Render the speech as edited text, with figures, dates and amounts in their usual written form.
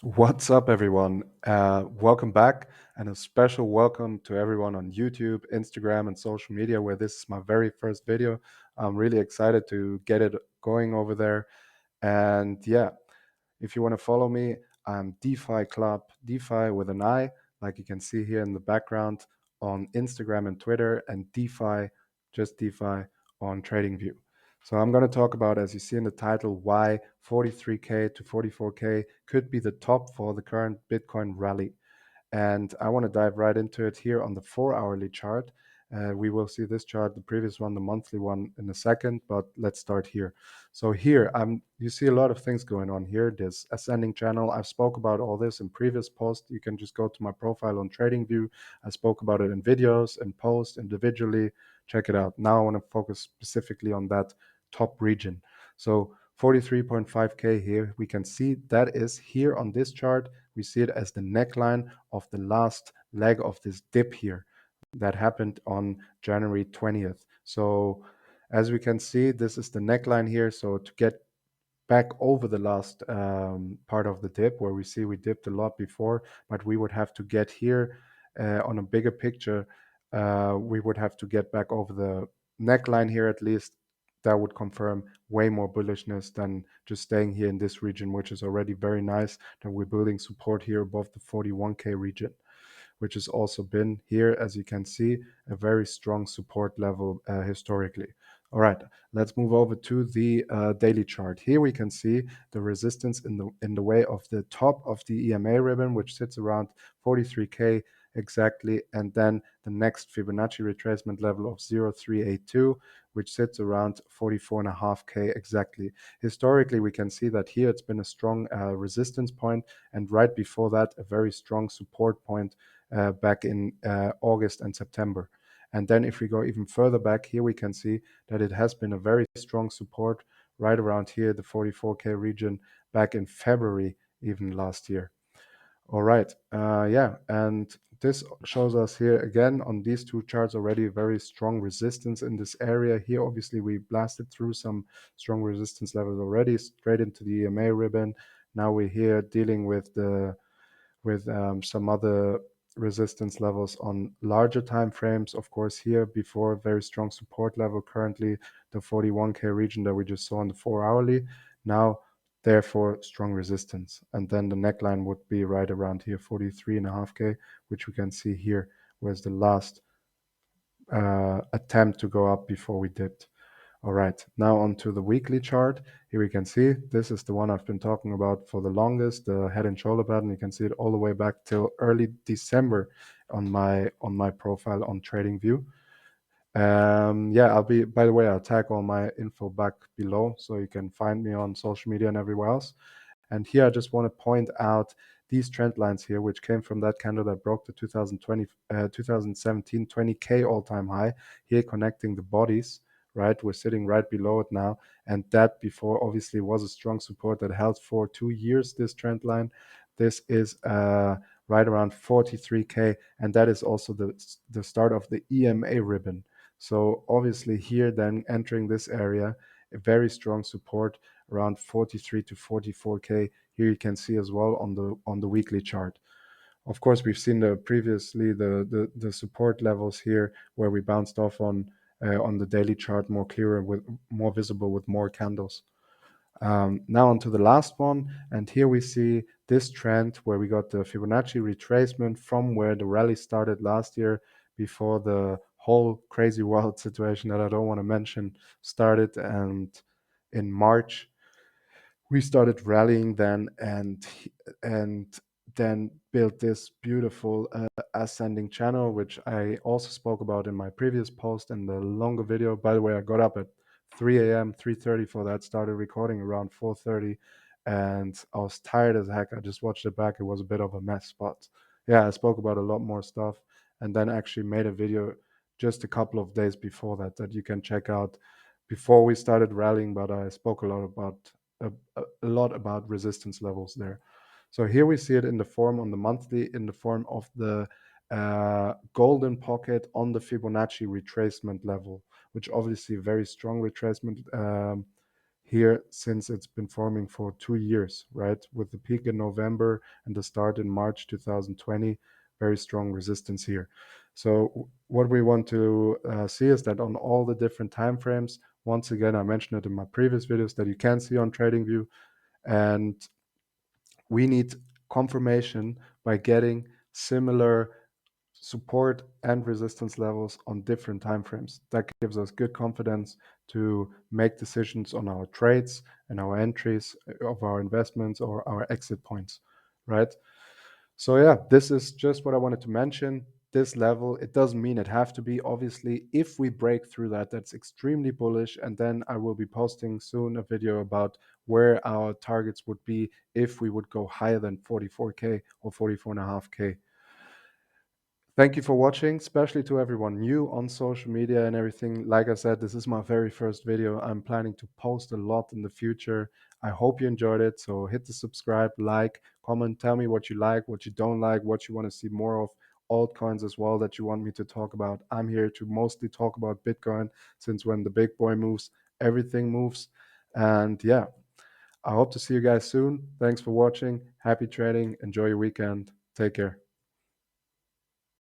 What's up, everyone? Welcome back, and a special welcome to everyone on YouTube, Instagram, and social media, where this is my very first video. I'm really excited to get it going over there. And yeah, if you want to follow me, I'm DeFi Club, DeFi with an I, like you can see here in the background on Instagram and Twitter, and DeFi, just DeFi on TradingView. So I'm going to talk about, as you see in the title, why 43K to 44K could be the top for the current Bitcoin rally. And I want to dive right into it here on the 4 hourly chart. We will see this chart, the previous one, the monthly one, in a second, but let's start here. So here, you see a lot of things going on here. This ascending channel, I've spoke about all this in previous posts. You can just go to my profile on TradingView. I spoke about it in videos and posts individually. Check it out. Now I want to focus specifically on that top region. So 43.5K here, we can see that is here on this chart. We see it as the neckline of the last leg of this dip here that happened on January 20th. So as we can see, this is the neckline here. So to get back over the last part of the dip, where we see we dipped a lot before, but we would have to get here on a bigger picture. We would have to get back over the neckline here at least. That would confirm way more bullishness than just staying here in this region, which is already very nice. That we're building support here above the 41K region, which has also been here, as you can see, a very strong support level historically. All right, let's move over to the daily chart. Here we can see the resistance in the way of the top of the EMA ribbon, which sits around 43K exactly, and then the next Fibonacci retracement level of 0382, which sits around 44.5K exactly. Historically, we can see that here it's been a strong resistance point, and right before that, a very strong support point back in August and September. And then if we go even further back here, we can see that it has been a very strong support right around here, the 44K region, back in February, even last year. All right. Yeah. And this shows us here again on these two charts already very strong resistance in this area. Here, obviously, we blasted through some strong resistance levels already, straight into the EMA ribbon. Now we're here dealing with some other resistance levels on larger time frames. Of course, here before, very strong support level, currently the 41K region that we just saw on the 4 hourly. Now, therefore, strong resistance. And then the neckline would be right around here, 43.5K, which we can see here was the last attempt to go up before we dipped. All right, now onto the weekly chart. Here we can see this is the one I've been talking about for the longest, the head and shoulder pattern. You can see it all the way back till early December on my profile on TradingView. Yeah, I'll be, by the way, I'll tag all my info back below so you can find me on social media and everywhere else. And here I just want to point out these trend lines here, which came from that candle that broke the 2017 20K all-time high, here connecting the bodies, right? We're sitting right below it now. And that before obviously was a strong support that held for 2 years, this trend line. This is right around 43K. And that is also the start of the EMA ribbon. So obviously here then entering this area, a very strong support around 43 to 44K. Here you can see as well on the weekly chart. Of course, we've seen previously the support levels here where we bounced off on the daily chart more clearer, with more visible with more candles. Now onto the last one, and here we see this trend where we got the Fibonacci retracement from where the rally started last year before the whole crazy world situation that I don't want to mention started. And in March we started rallying then, and then built this beautiful ascending channel, which I also spoke about in my previous post and the longer video. By the way, I got up at 3 a.m., 3:30 for that, started recording around 4:30, and I was tired as heck. I just watched it back. It was a bit of a mess, but yeah, I spoke about a lot more stuff, and then actually made a video just a couple of days before that you can check out before we started rallying. But I spoke a lot about resistance levels there. So here we see it in the form on the monthly, in the form of the golden pocket on the Fibonacci retracement level, which obviously very strong retracement here since it's been forming for 2 years, right? With the peak in November and the start in March 2020, very strong resistance here. So what we want to see is that on all the different time frames, once again, I mentioned it in my previous videos that you can see on TradingView, and we need confirmation by getting similar support and resistance levels on different time frames. That gives us good confidence to make decisions on our trades and our entries of our investments or our exit points, right? So yeah, this is just what I wanted to mention. This level, it doesn't mean it have to be. Obviously, if we break through that, that's extremely bullish. And then I will be posting soon a video about where our targets would be if we would go higher than 44K or 44.5K. Thank you for watching, especially to everyone new on social media and everything. Like I said, this is my very first video. I'm planning to post a lot in the future. I hope you enjoyed it. So hit the subscribe, like, comment, tell me what you like, what you don't like, what you want to see more of, altcoins as well that you want me to talk about. I'm here to mostly talk about Bitcoin, since when the big boy moves, everything moves. And yeah, I hope to see you guys soon. Thanks for watching. Happy trading. Enjoy your weekend. Take care.